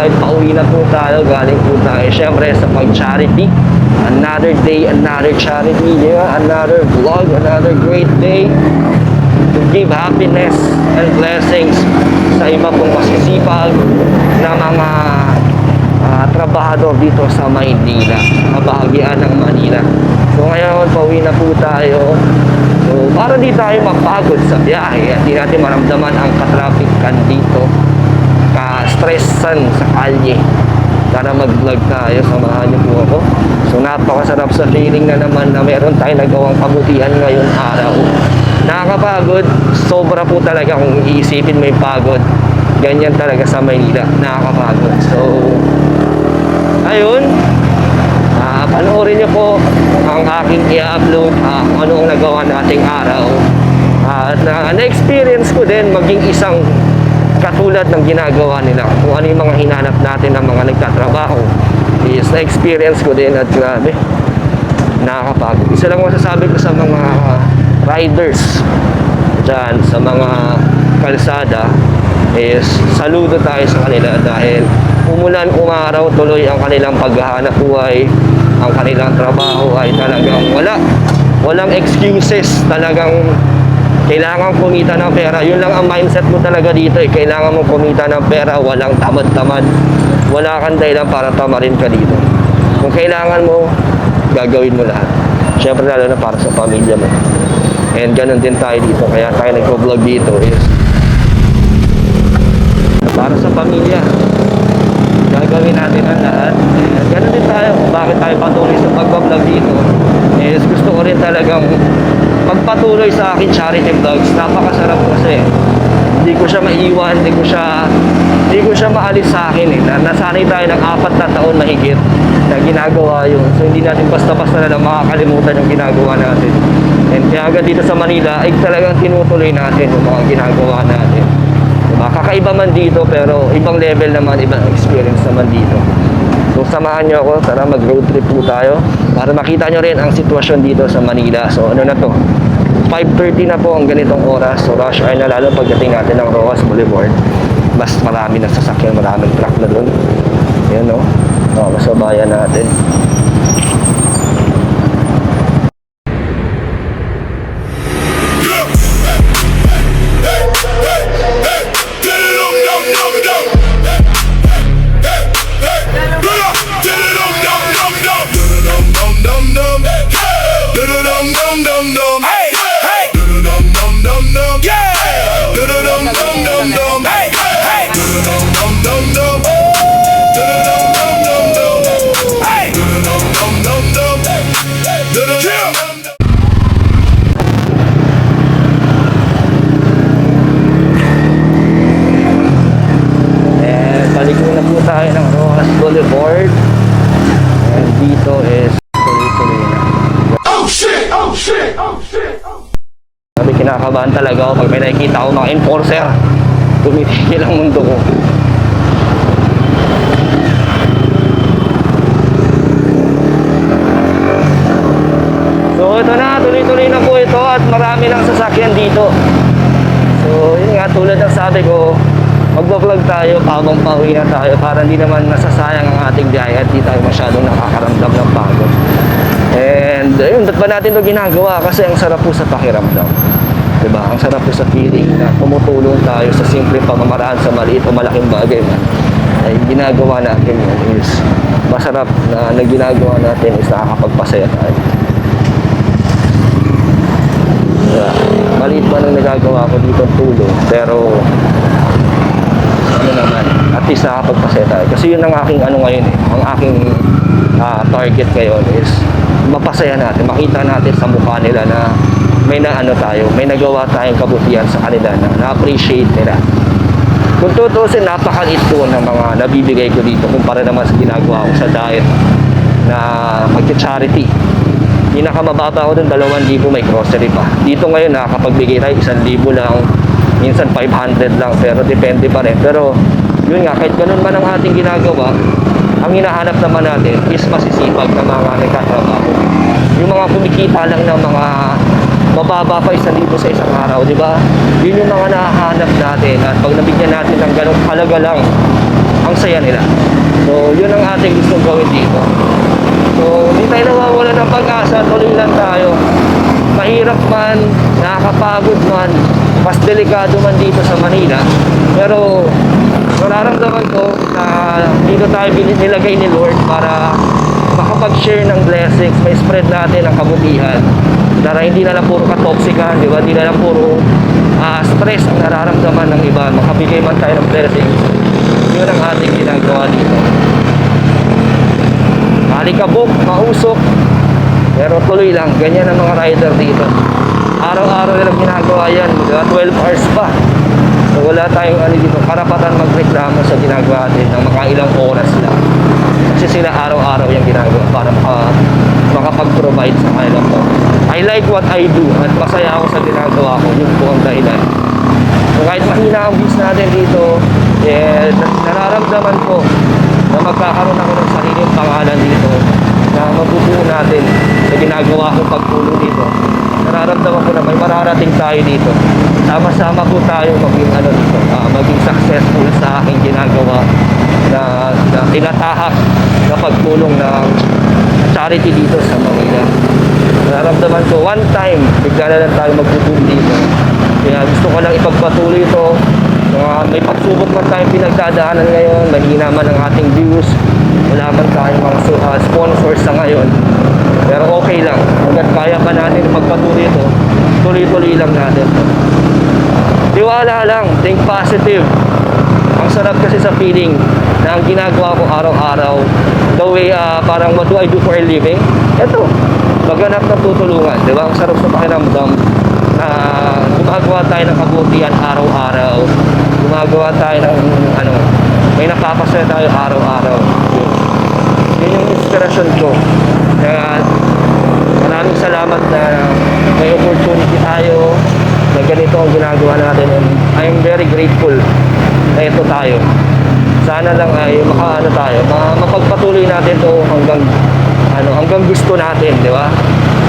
dahil pauwi na po tayo, galing po tayo syempre sa pag-charity. Another day, another charity, di ba? Another vlog, another great day to give happiness and blessings sa iba pong masisipag na mga trabahador dito sa Maynila, kabahagian ng Manila. So ngayon, pauwi na po tayo. So para di tayo mapagod sa biyahe at di natin maramdaman ang ka-traffican dito, ka-stressan sa kalye, para mag-vlog tayo, samahan niyo po ako. So napakasarap sa feeling na naman na meron tayong nagawang kabutihan ngayon araw. Nakakapagod, sobra po talaga kung iisipin may pagod. Ganyan talaga sa Maynila, nakakapagod. So ayun, panoorin niyo po ang aking i-upload, kung ano ang nagawa nating araw. At na-experience ko din maging isang katulad ng ginagawa nila. Kung ano yung mga hinanap natin ng mga nagtatrabaho, is na-experience ko din at grabe, nakakapagod. Isa lang masasabi ko sa mga riders dyan, sa mga kalsada, is saludo tayo sa kanila dahil umulan, umaraw, tuloy ang kanilang paghahanap buhay. Ang kanilang trabaho ay talagang walang excuses. Talagang kailangan kumita ng pera. Yun lang ang mindset mo talaga dito, eh. Kailangan mo kumita ng pera, walang tamad-tamad. Wala kang dahilan para tamarin ka dito. Kung kailangan mo, gagawin mo lahat. Siyempre lalo na para sa pamilya mo. And ganun din tayo dito. Kaya tayo nagpo-vlog dito is para sa pamilya. Gagawin natin ang lahat. Ganun din tayo. Bakit tayo patuloy sa pag-vlog dito? Is gusto ko rin talagang magpatuloy sa akin charity vlogs. Napakasarap kasi. Hindi ko siya maiwan, hindi ko siya maalis sa akin eh. Nasanay tayo ng 4 na taon mahigit na ginagawa yun. So hindi natin basta-basta na lang makakalimutan yung ginagawa natin. And kaya agad dito sa Manila ay talagang tinutuloy natin yung mga ginagawa natin. Diba? Kakaiba man dito pero ibang level naman, ibang experience naman dito. So samahan nyo ako, tara mag road trip po tayo para makita nyo rin ang sitwasyon dito sa Manila. So ano na to, 5:30 na po ang ganitong oras. So rush hour na, lalo pagdating natin ng Rojas Boulevard. Mas marami na sasakyan, maraming truck na doon. Ayan o, masabayan natin. Tayo ng Rojas Boulevard and dito is tuloy-tuloy na. Oh shit! Oh shit! Oh shit! Sabi, kinakabahan talaga ako pag may nakikita ako mga enforcer. Tumitigil ang mundo ko. So ito na, tuloy-tuloy na po ito at marami ng sasakyan dito. So yun nga, tulad ng sabi ko, magbablog tayo habang pauwi na tayo para hindi naman nasasayang ang ating biyahe at hindi tayo masyadong nakakaramdam ng pagod. And ayun, ba't ba natin ito ginagawa? Kasi ang sarap po sa pakiramdam, diba? Ang sarap po sa feeling na tumutulong tayo sa simpleng pamamaraan sa maliit o malaking bagay man. Ay ginagawa natin yun is masarap na ginagawa natin is nakakapagpasaya tayo. Diba? Maliit man ang nagagawa ko dito tulong, pero ano naman, at least nakapagpasaya tayo. Kasi yun ang aking ano ngayon eh. Ang aking target ngayon is mapasaya natin, makita natin sa mukha nila na may naano tayo, may nagawa tayong kabutihan sa kanila na na-appreciate nila. Kung tutusin, napakaliit po ng mga nabibigay ko dito kumpara naman sa ginagawa ko sa diet na pag-charity. Pinakamababa ko dun, 2,000, may grocery pa. Dito ngayon nakakapagbigay tayo 1,000 lang, minsan 500 lang, pero depende pa rin. Pero yun nga, kahit ganun man ang ating ginagawa, ang hinahanap naman natin is masisipag na mga nagtatrabaho. Yung mga kumikita lang ng mga mababa pa 1,000 sa isang araw, di ba? Yun yung mga nahahanap natin. At pag nabigyan natin ng ganung halaga lang, ang saya nila. So, yun ang ating gustong gawin dito. So, hindi tayo nawawala ng pag-asa, tuloy lang tayo. Mahirap man, nakakapagod man, mas delikado man dito sa Manila. Pero, nararamdaman ko na dito tayo nilagay ni Lord para makapag-share ng blessings, may spread natin ang kabutihan. Para hindi na lang puro katoksikan, di ba? Hindi na lang puro stress ang nararamdaman ng iba. Makabigay man tayo ng blessings. Yun ang ating ginagawa dito. Malikabok, mausok, pero tuloy lang. Ganyan ang mga rider dito. Araw-araw nilang ginagawa yan. 12 hours pa. So wala tayong dito, karapatan magreklamo sa ginagawa natin ng makailang oras lang. Kasi sila araw-araw yung ginagawa para makapag-provide sa kanila po. I like what I do at masaya ako sa ginagawa ko. Yun po ang dahilan. So kahit mahina ang business natin dito, nararamdaman ko na magkakaroon ako ng sariling pangalan dito na mabubuo natin sa ginagawa kong pagtulong dito. Nararamdaman ko na may mararating tayo dito. Sama-sama po tayo maging dito, maging successful sa aking ginagawa na tinatahak na pagtulong ng charity dito sa Manila. Nararamdaman ko one time bigla na lang tayo magbuboom dito. Kaya gusto ko lang ipagpatuloy ito. May pagsubok man tayong pinagdadaanan ngayon, mahina man ang ating views, wala man tayong mga sponsors sa ngayon, pero okay lang, hanggat kaya pa natin pagpatuloy ito, tuloy-tuloy lang natin. Tiwala lang, think positive. Ang sarap kasi sa feeling na ang ginagawa ko araw-araw, the way parang what do I do for a living, eto, maghanap ng tutulungan, di ba? Ang sarap sa pakiramdam na gumagawa tayo ng kabutihan araw-araw, gumagawa tayo ng may napapasaya tayo araw-araw. Yun yung inspirasyon ko. Kaya maraming salamat na may opportunity tayo na ganito ang ginagawa natin, and I'm very grateful na ito tayo. Sana lang ay mapagpatuloy natin ito hanggang gusto natin, di ba?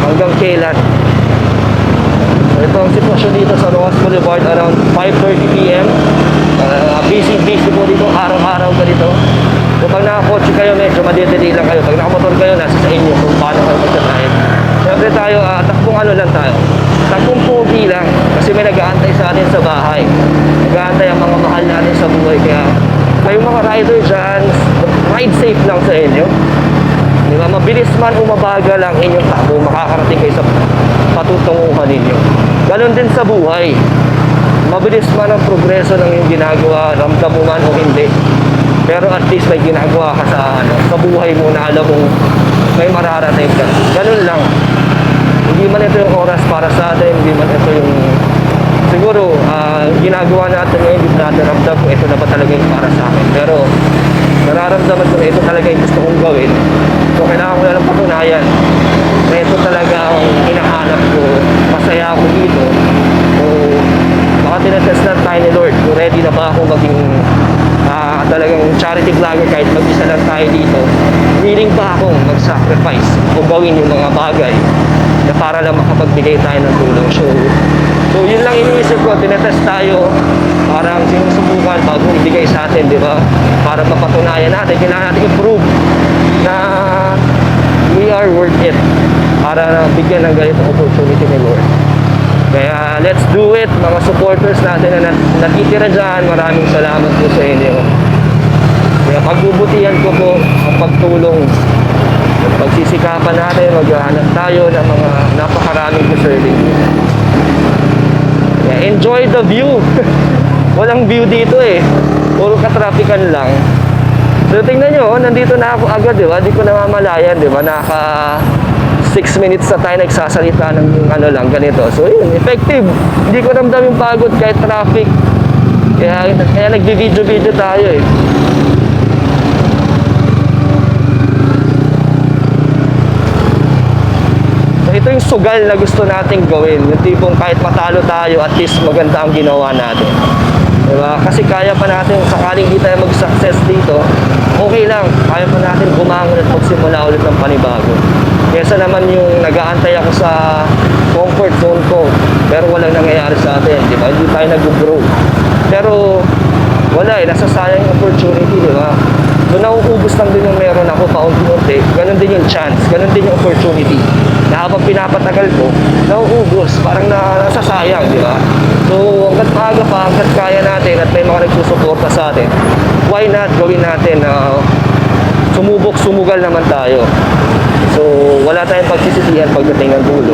Hanggang kailan. Ito ang sitwasyon dito sa Rojas Boulevard around 5:30 PM. Busy po dito, araw-araw ganito. Kapag nakakotse kayo, medyo madidili lang kayo. Pag nakamotor kayo, nasa sa inyo kung paano kayo magsasahin. Siyempre tayo, takbong lang tayo. Takbong pogi lang. Kasi may nag-aantay sa atin sa bahay. Nag-aantay ang mga mahal natin sa buhay. Kaya kayong mga rider dyan, ride safe lang sa inyo. Di ba? Mabilis man o mabagal lang inyong takbo, makakarating kayo sa patutunguhan ninyo. Ganon din sa buhay. Mabilis man ang progreso ng iyong ginagawa, ramdam mo man o hindi. Pero at least may ginagawa ka sa buhay mo na alam mong may mararating ka. Ganon lang. Hindi man ito yung oras para sa atin, hindi man ito yung siguro ginagawa natin ngayon, hindi natin ramdam kung ito na ba talaga yung para sa akin. Pero nararamdaman ko na ito talaga yung gusto kong gawin. So kailangan ko na lang patunayan na ito talaga ang hinahanap ko. Masaya ako dito. So baka tinatest na tayo ni Lord kung ready na ba ako maging talagang charity vlogger kahit mag-isa lang tayo dito. Willing ba akong mag-sacrifice o gawin yung mga bagay na para lang makapagbigay tayo ng tulong. So yun lang iniisip ko, tinetest tayo, parang sinusubukan bago ibigay sa atin, di ba? Para mapatunayan natin, kailangan natin i-prove na we are worth it para bigyan ng ganitong opportunity ni Lord. Kaya let's do it, mga supporters natin na nakitira dyan, maraming salamat po sa inyo. Kaya pagbubutihan ko po ang pagtulong. Pagsisikapan natin, maghahanap tayo ng mga napakaraming deserving. Kaya enjoy the view. Walang view dito eh. Puro katrapikan lang. So tingnan nyo, nandito na ako agad, di ba? Di ko namamalayan, di ba? Naka 6 minutes na tayo nagsasalita ng lang, ganito. So yun, effective. Hindi ko ramdam yung pagod kahit traffic. Kaya nagbi-video tayo eh. Ito yung sugal na gusto nating gawin. Yung tipong kahit matalo tayo, at least maganda ang ginawa natin. Diba? Kasi kaya pa natin, sakaling di tayo mag-success dito, okay lang. Kaya pa natin bumangon at magsimula ulit ng panibago. Kesa naman yung nag-aantay ako sa comfort zone ko, pero walang nangyayari sa atin. Diba? Hindi tayo nag-grow. Pero wala eh, nasasayang yung opportunity, di ba? So nauubos lang din yung meron ako paunti-unti, ganun din yung chance, ganun din yung opportunity. Na habang pinapatagal ko, nauubos, parang nasasayang, di ba? So hanggat maaga pa, hanggat kaya natin at may mga nagsusuporta sa atin, why not gawin natin na sumugal naman tayo. So wala tayong pagsisisihan pagdating ng dulo.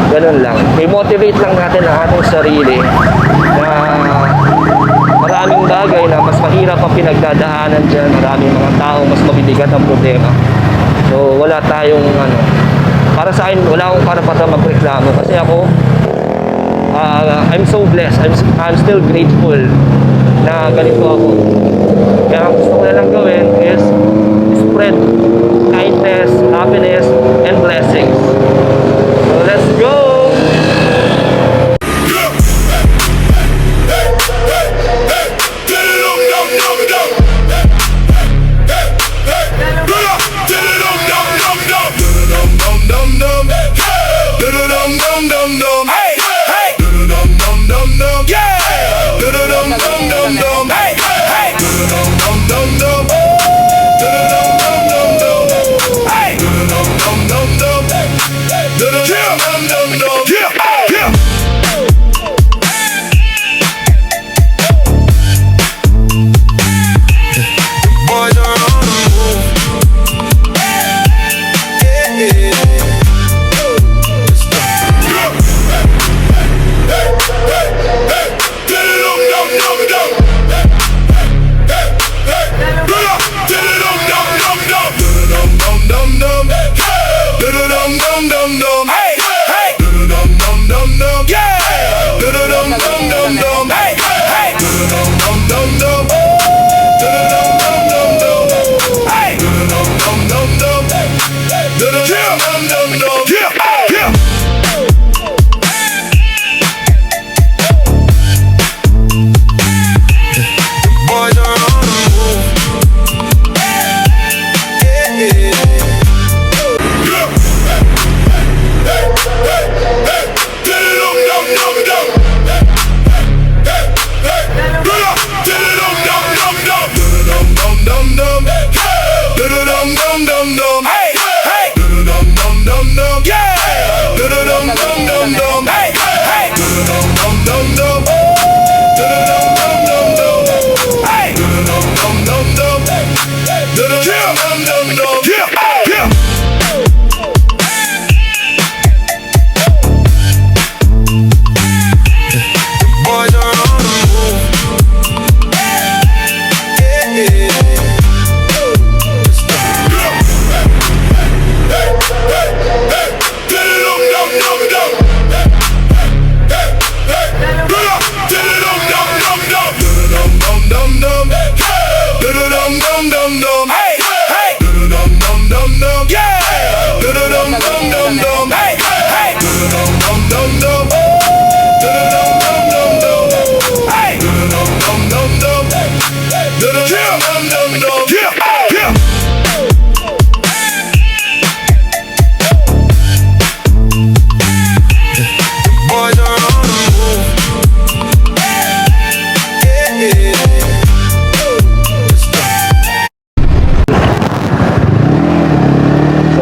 Ganun lang. May motivate lang natin ang ating sarili na maraming bagay na mas mahirap ang pinagdadaanan dyan. Maraming mga tao mas mabibigat ang problema. So wala tayong para sa akin wala akong karapatan magreklamo kasi ako I'm so blessed. I'm still grateful na ganito ako. Kaya ang gusto ko na lang gawin is spread kindness, happiness, and blessings. So let's go!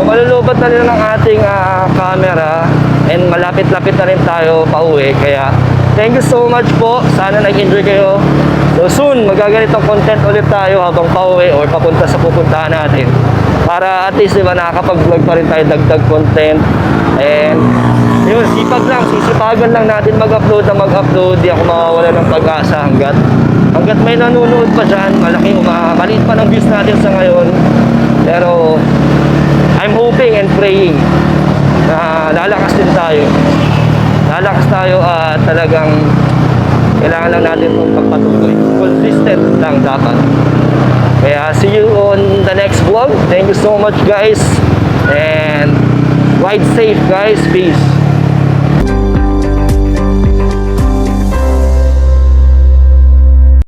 Malulubat na rin ang ating camera and malapit-lapit na rin tayo pauwi. Kaya thank you so much po. Sana nag-enjoy kayo. So soon, magaganitong content ulit tayo habang pauwi or papunta sa pupuntahan natin. Para at least diba, nakakapag-vlog pa rin tayo, dagdag content. And yun, sipag lang, sisipagan lang natin mag-upload na mag-upload. Di ako mawawala ng pag-asa hanggat may nanonood pa dyan. Maliit pa ng views natin sa ngayon. Pero I'm hoping and praying na lalakas din tayo. Lalakas tayo at talagang kailangan lang natin itong pagpatuloy. Consistent lang dapat. Kaya see you on the next vlog. Thank you so much guys. And ride safe guys. Peace.